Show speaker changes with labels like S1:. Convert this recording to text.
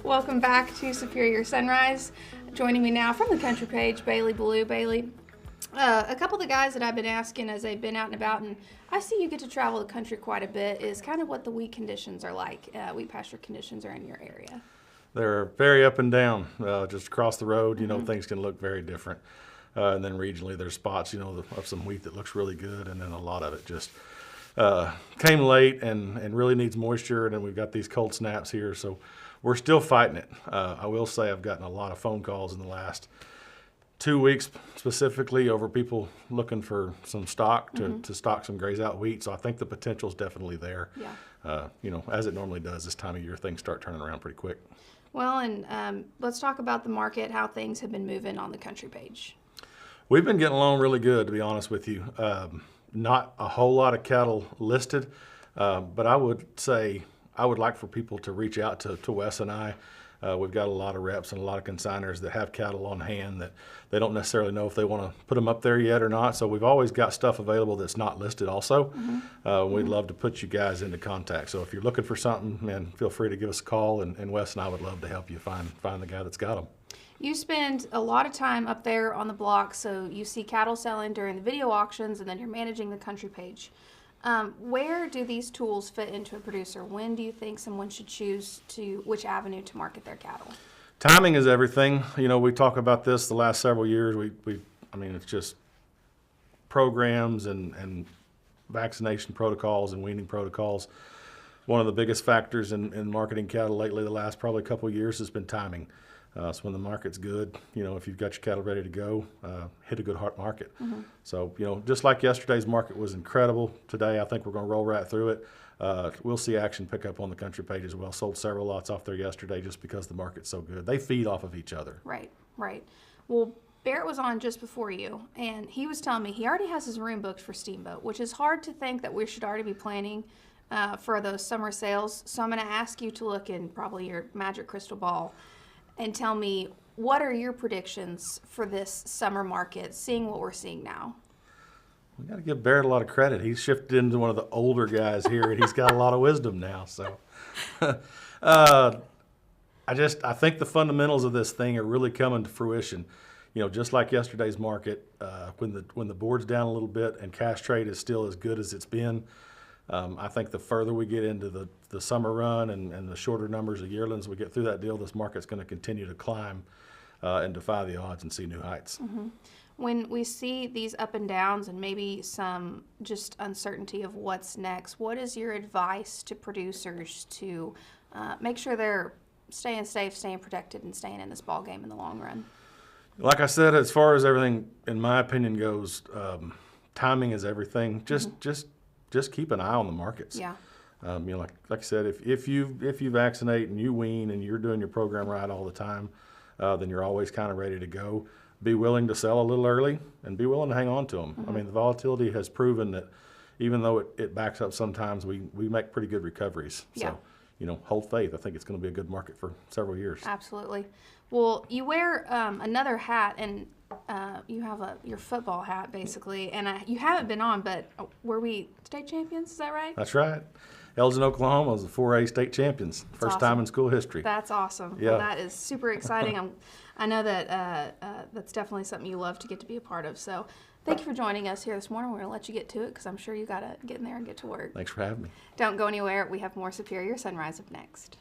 S1: Welcome back to Superior Sunrise. Joining me now from the country page, Ballou. Bailey, a couple of the guys that I've been asking as they've been out and about, and I see you get to travel the country quite a bit, is kind of what the wheat conditions are like, wheat pasture conditions are in your area.
S2: They're very up and down. Just across the road, things can look very different. And then regionally, there's spots, of some wheat that looks really good, and then a lot of it just came late and really needs moisture, and then we've got these cold snaps here, so we're still fighting it. I will say I've gotten a lot of phone calls in the last 2 weeks specifically over people looking for some stock to stock some graze out wheat, so I think the potential is definitely there.
S1: Yeah.
S2: As it normally does this time of year, things start turning around pretty quick.
S1: Well, and let's talk about the market, how things have been moving on the country page.
S2: We've been getting along really good, to be honest with you. Not a whole lot of cattle listed, but I would say I would like for people to reach out to Wes and I. We've got a lot of reps and a lot of consigners that have cattle on hand that they don't necessarily know if they want to put them up there yet or not. So we've always got stuff available that's not listed also. We'd love to put you guys into contact. So if you're looking for something, man, feel free to give us a call, and Wes and I would love to help you find the guy that's got them.
S1: You spend a lot of time up there on the block, so you see cattle selling during the video auctions, and then you're managing the country page. Where do these tools fit into a producer? When do you think someone should choose which avenue to market their cattle?
S2: Timing is everything. We talk about this the last several years. It's just programs and vaccination protocols and weaning protocols. One of the biggest factors in marketing cattle lately, the last probably couple of years, has been timing. So when the market's good, if you've got your cattle ready to go, hit a good hard market. So, just like yesterday's market was incredible, today I think we're going to roll right through it. We'll see action pick up on the country page as well. Sold several lots off there yesterday just because the market's so good. They feed off of each other.
S1: Right. Well, Barrett was on just before you, and he was telling me he already has his room booked for Steamboat, which is hard to think that we should already be planning for those summer sales. So I'm going to ask you to look in probably your magic crystal ball and tell me, what are your predictions for this summer market, seeing what we're seeing now?
S2: We got to give Barrett a lot of credit. He's shifted into one of the older guys here, and he's got a lot of wisdom now. So, I think the fundamentals of this thing are really coming to fruition. Just like yesterday's market, when the board's down a little bit and cash trade is still as good as it's been. I think the further we get into the summer run and the shorter numbers of yearlings we get through that deal, this market's going to continue to climb and defy the odds and see new heights.
S1: When we see these up and downs and maybe some just uncertainty of what's next, what is your advice to producers to make sure they're staying safe, staying protected, and staying in this ball game in the long run?
S2: Like I said, as far as everything, in my opinion, goes, timing is everything. Just keep an eye on the markets.
S1: Yeah.
S2: Like I said, if you vaccinate and you wean and you're doing your program right all the time, then you're always kind of ready to go. Be willing to sell a little early and be willing to hang on to them. The volatility has proven that even though it backs up sometimes, we make pretty good recoveries.
S1: Yeah.
S2: So, hold faith. I think it's going to be a good market for several years.
S1: Absolutely. Well, you wear another hat, and you have your football hat, basically, and you haven't been on, but were we state champions? Is that right?
S2: That's right. Elgin, Oklahoma was the 4A state champions. First time in school history.
S1: That's awesome.
S2: Yeah.
S1: Well, that is super exciting. I know that that's definitely something you love to get to be a part of. So thank you for joining us here this morning. We're going to let you get to it because I'm sure you got to get in there and get to work.
S2: Thanks for having me.
S1: Don't go anywhere. We have more Superior Sunrise up next.